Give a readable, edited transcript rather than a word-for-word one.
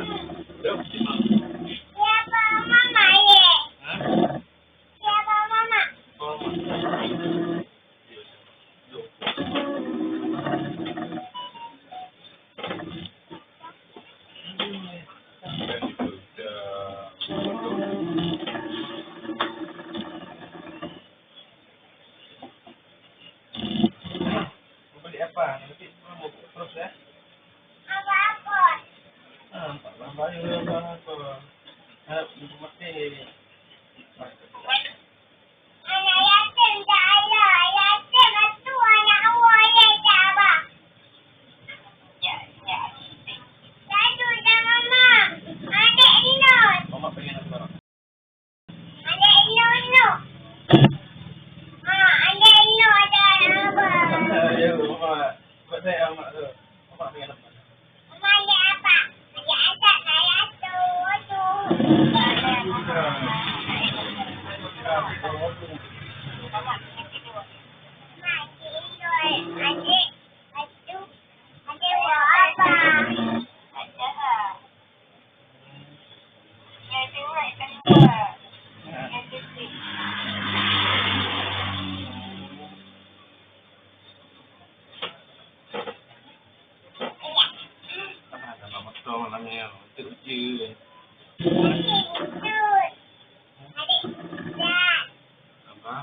Siapa mama ye? Siapa mama? Beli apa? Nanti mau terus ya? Apa-apa? Apa? Mesti. Anak yatim tak ada. Yatim itu anak awak ye siapa? Satu dah mama. Adik Inus. Mama pengen apa sekarang? Adik Inus. Adik Inus ada apa? Ya, mama. Buat saya mak tu. Mama pengen apa? Mama ada apa? Ada adat saya tu. Mama tu namanya uji. Apa?